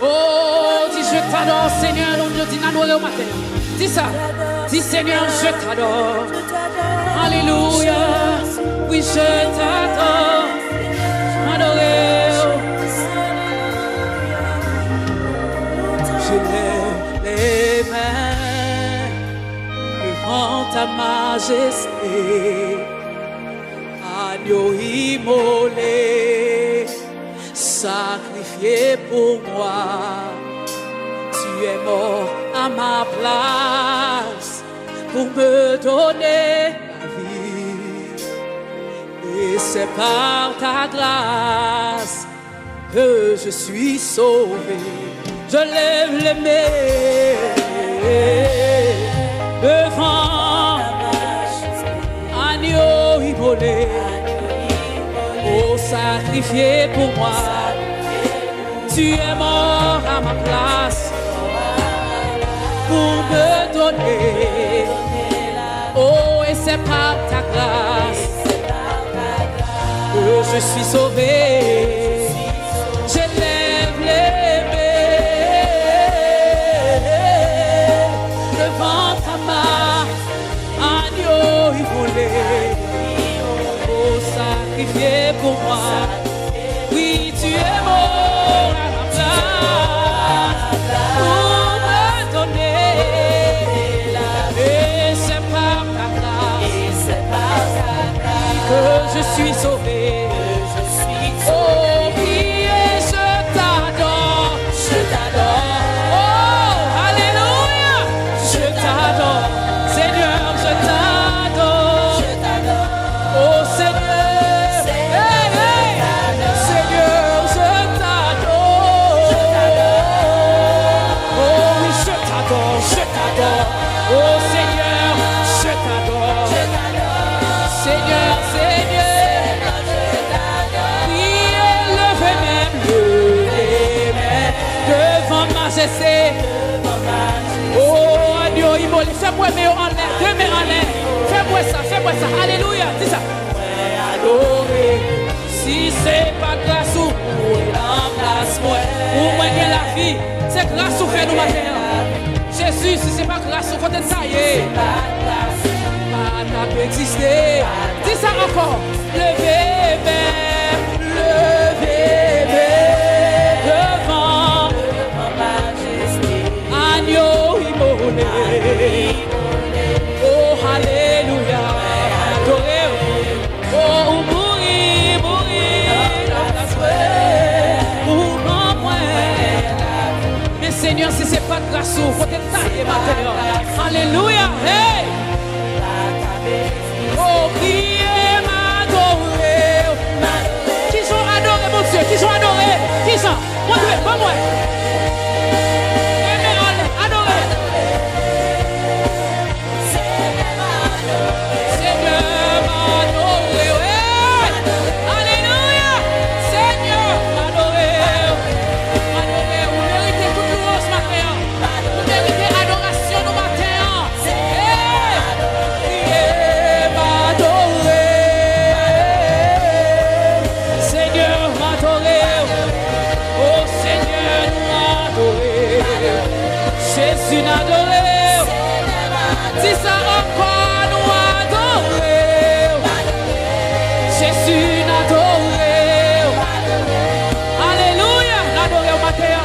Oh, dis je t'adore, Seigneur, nous Dieu, dis nous au matin. Dis ça. Dis Seigneur, je t'adore. Alléluia. Oui, je t'adore. Adoré. Je lève les mains devant ta majesté. Agneau immolé, sacrifié pour moi. Tu es mort à ma place pour me donner la vie. Et c'est par ta grâce que je suis sauvé. Je lève les mains devant agneau immolé, oh sacrifié pour moi. Tu es mort à ma place pour me donner. Oh, et c'est par ta grâce que je suis sauvé. Je lève les mains devant ta main, agneau immolé, oh sacrifié pour moi. Oui, tu es mort à ma place pour me donner. Et c'est par ta grâce que je suis sauvé. Oh oui, et je t'adore. Je t'adore. Oh, alléluia. Je t'adore. Seigneur, je t'adore. Je t'adore. Oh Seigneur. Hey, hey. Seigneur, je t'adore. Je t'adore. Oh oui, je t'adore. Je t'adore. Oh Seigneur, je t'adore. Je t'adore. Seigneur, Seigneur. Devant majesté. Oh, agneau immolé. Fais-moi mes en l'air. Deux mains en l'air. Fais-moi ça, fais-moi ça. Alléluia. Dis ça. Adoré. Si c'est pas grâce ou remplace-moi. Pour moi que la vie, c'est grâce ou fait nous matin. Jésus, si c'est pas grâce ou quand ça y est. Pas n'a existé. Dis ça encore. Levez, levez, devant agneau immolé. Oh, alléluia. Adoré. Oh, mourir, pour moi. Mais Seigneur, si c'est pas de grâce, faut être taillé matin. Alléluia. Hey. Oh, priez, m'adorer. Qui sont adorés, mon Dieu? Qui sont adorés? Qui sont? Montrez, pas moi. Jésus n'adoré, dis ça encore, nous adorer. Jésus n'adoré, alléluia, n'adoré au matin.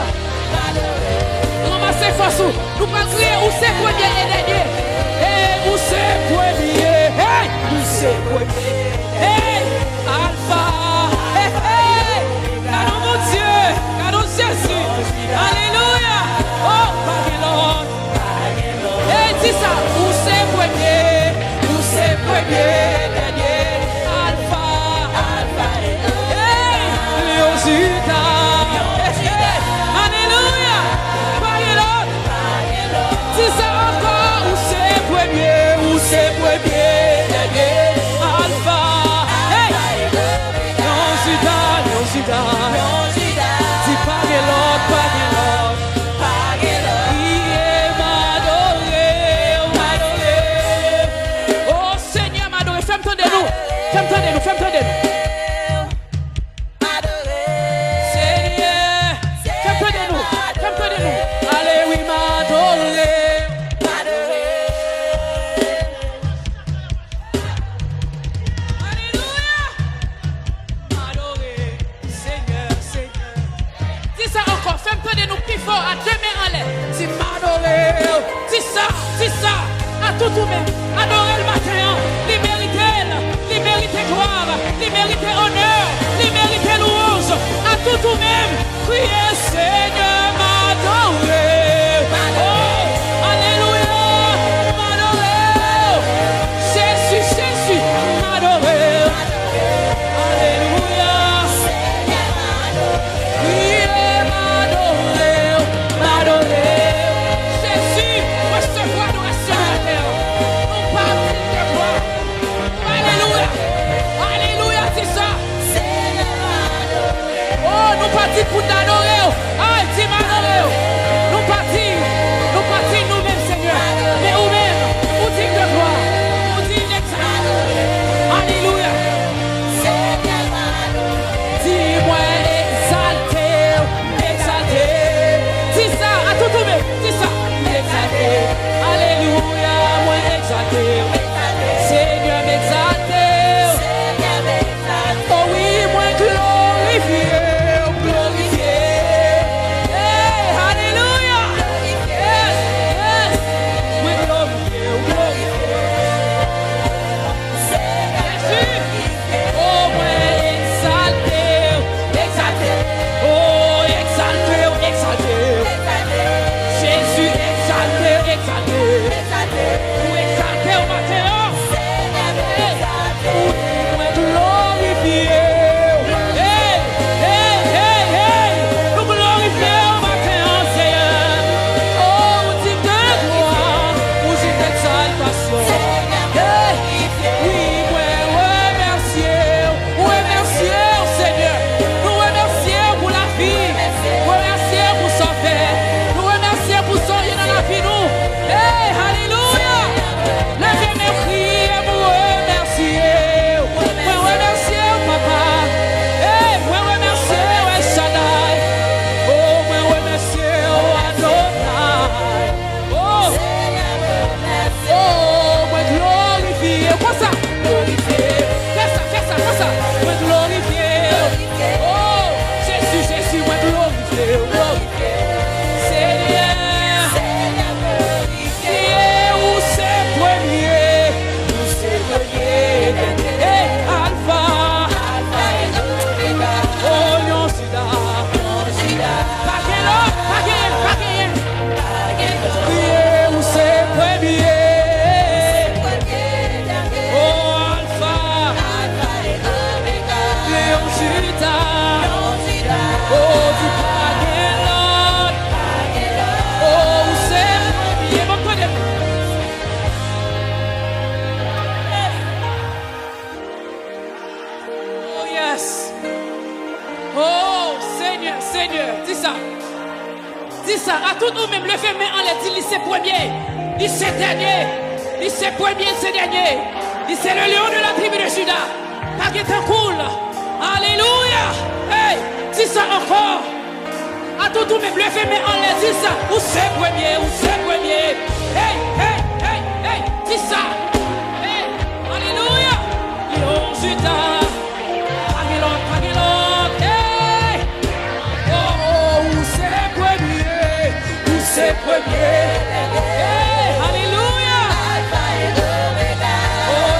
Ramassez force, nous pas crier où c'est premier et dernier. Hey, où c'est premier, hey, où c'est premier, hey, Alpha, hey, hey, canon mon Dieu, canon Jésus, alléluia. Oh, Babylone. Et dis ça, où c'est premier, dernier, Alpha, hey, Léo Judas, alléluia, Babylone. Dis ça encore, où c'est premier, dernier, Alpha, hey, Léo Judas, dis Babylone. Fais-moi de nous. fort, à deux mains en l'air. C'est m'adorer. C'est ça, à tout même. Adorer le matin, les mériter gloire, les mériter honneur, les mériter louange, à tout même. Priez Seigneur, m'adorer. Oh, alléluia, m'adorer. Jésus, m'adorer. Alléluia. Priez, m'adorer. Jésus, recevoir nous rester à terre. Non pas de gloire. Alléluia. Alléluia, c'est ça. Oh, nous partons pour t'adorer. Ah, c'est m'adorer. Nous partons nous-mêmes, Seigneur. Mais nous-mêmes, nous disons de gloire. Nous disons d'exaltation. Alléluia. Dis-moi exalté. C'est ça, à tout même. C'est ça. Exalté. Alléluia, moi exalté. Seigneur m'exalté. Oh oui, moi glorifié. Dis ça, à tout nous-mêmes, levez main en l'air, dis c'est premier, dis c'est dernier, dis c'est premier, c'est dernier, dis c'est le lion de la tribu de Juda, pas qu'il est cool, alléluia, hey, dis ça encore, à tout nous-mêmes, levez main en l'air, dis ça, où c'est premier, hey, hey, hey, hey, dis ça, hey, alléluia, lion Juda, c'est premier. Hey, alléluia. Oh,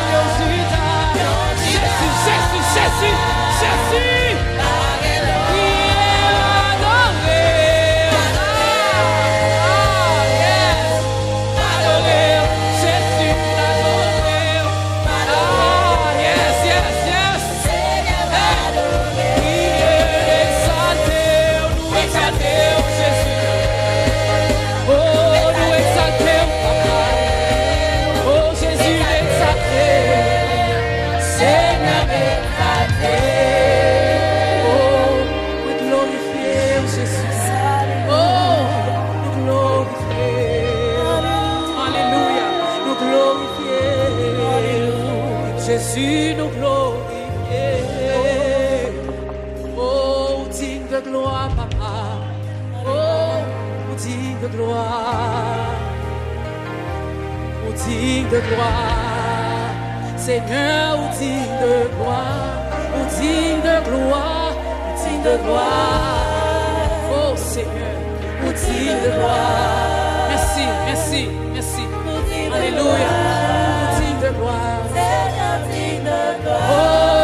Jésus. Jésus nous glorifier. Oh, digne de gloire, papa. Oh, digne de gloire. Oh, digne de gloire. Seigneur, oh, digne de gloire. Oh, digne de gloire. Digne de gloire. Oh, Seigneur, oh, digne de gloire. Merci, merci, merci. Alléluia. Digne de gloire. Oh,